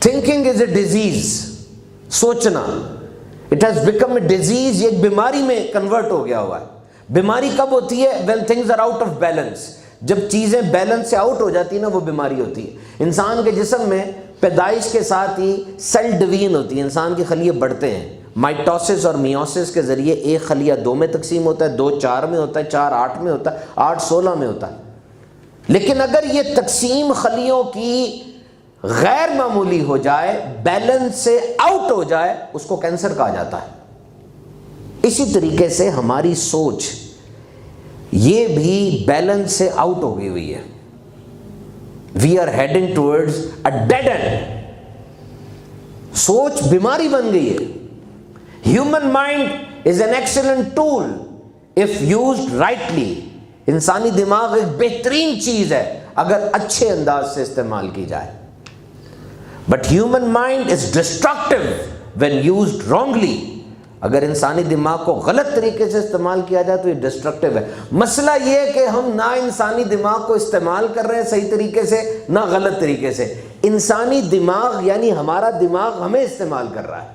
Thinking is a disease, سوچنا، it has become a disease, یہ ایک بیماری میں کنورٹ ہو گیا ہوا ہے۔ بیماری کب ہوتی ہے؟ when things are out of balance، جب چیزیں بیلنس سے آؤٹ ہو جاتی ہیں نا، وہ بیماری ہوتی ہے۔ انسان کے جسم میں پیدائش کے ساتھ ہی سیل ڈویژن ہوتی ہے، انسان کے خلیے بڑھتے ہیں، مائٹوسس اور میوسس کے ذریعے ایک خلیہ 2 میں تقسیم ہوتا ہے، 2 4 میں ہوتا ہے، 4 8 میں ہوتا ہے، 8 16 میں ہوتا ہے۔ لیکن اگر یہ تقسیم خلیوں کی غیر معمولی ہو جائے، بیلنس سے آؤٹ ہو جائے، اس کو کینسر کہا جاتا ہے۔ اسی طریقے سے ہماری سوچ یہ بھی بیلنس سے آؤٹ ہو گئی ہوئی ہے۔ We are heading towards a dead end, سوچ بیماری بن گئی ہے۔ Human mind is an excellent tool if used rightly, انسانی دماغ ایک بہترین چیز ہے اگر اچھے انداز سے استعمال کی جائے، but human mind is destructive when used wrongly, اگر انسانی دماغ کو غلط طریقے سے استعمال کیا جائے تو یہ ڈسٹرکٹیو ہے۔ مسئلہ یہ ہے کہ ہم نہ انسانی دماغ کو استعمال کر رہے ہیں صحیح طریقے سے، نہ غلط طریقے سے۔ انسانی دماغ یعنی ہمارا دماغ ہمیں استعمال کر رہا ہے۔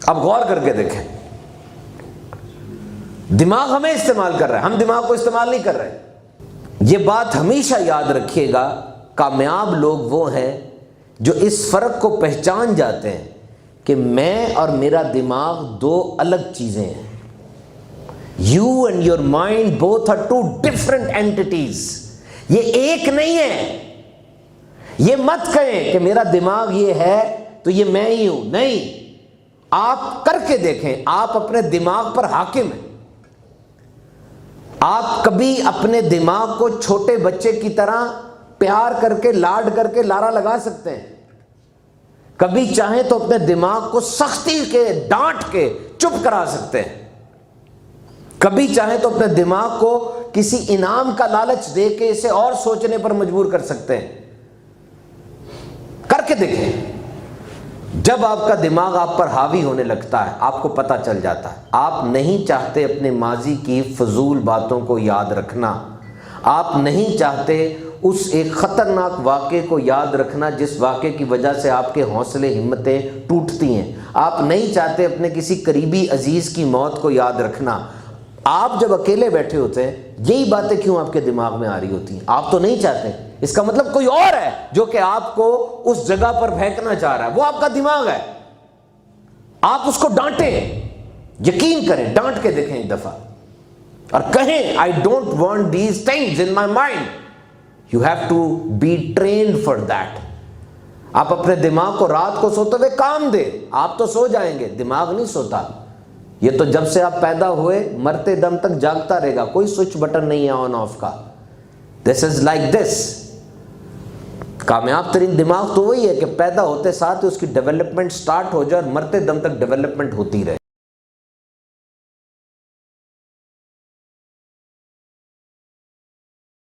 اب غور کر کے دیکھیں، دماغ ہمیں استعمال کر رہا ہے، ہم دماغ کو استعمال نہیں کر رہے۔ یہ بات ہمیشہ یاد رکھیے گا، کامیاب لوگ وہ ہیں جو اس فرق کو پہچان جاتے ہیں کہ میں اور میرا دماغ 2 الگ چیزیں ہیں۔ You and your mind both are 2 different entities, یہ ایک نہیں ہے۔ یہ مت کہیں کہ میرا دماغ یہ ہے تو یہ میں ہی ہوں، نہیں، آپ کر کے دیکھیں، آپ اپنے دماغ پر حاکم ہیں۔ آپ کبھی اپنے دماغ کو چھوٹے بچے کی طرح پیار کر کے، لاڈ کر کے لارا لگا سکتے ہیں، کبھی چاہیں تو اپنے دماغ کو سختی کے ڈانٹ کے چپ کرا سکتے ہیں، کبھی چاہیں تو اپنے دماغ کو کسی انعام کا لالچ دے کے اسے اور سوچنے پر مجبور کر سکتے ہیں۔ کر کے دیکھیں، جب آپ کا دماغ آپ پر حاوی ہونے لگتا ہے، آپ کو پتہ چل جاتا ہے آپ نہیں چاہتے اپنے ماضی کی فضول باتوں کو یاد رکھنا، آپ نہیں چاہتے اس ایک خطرناک واقعے کو یاد رکھنا جس واقعے کی وجہ سے آپ کے حوصلے ہمتیں ٹوٹتی ہیں، آپ نہیں چاہتے اپنے کسی قریبی عزیز کی موت کو یاد رکھنا۔ آپ جب اکیلے بیٹھے ہوتے ہیں، یہی باتیں کیوں آپ کے دماغ میں آ رہی ہوتی ہیں؟ آپ تو نہیں چاہتے، اس کا مطلب کوئی اور ہے جو کہ آپ کو اس جگہ پر پھینکنا چاہ رہا ہے، وہ آپ کا دماغ ہے۔ آپ اس کو ڈانٹیں، یقین کریں، ڈانٹ کے دیکھیں ایک دفعہ اور کہیں I don't want these things in my mind. You have to be trained for that. آپ اپنے دماغ کو رات کو سوتے ہوئے کام دیں، آپ تو سو جائیں گے، دماغ نہیں سوتا۔ یہ تو جب سے آپ پیدا ہوئے مرتے دم تک جاگتا رہے گا، کوئی سوئچ بٹن نہیں ہے آن آف کا۔ This is like this. کامیاب ترین دماغ تو وہی ہے کہ پیدا ہوتے ساتھ اس کی ڈیولپمنٹ سٹارٹ ہو جائے اور مرتے دم تک ڈیولپمنٹ ہوتی رہے۔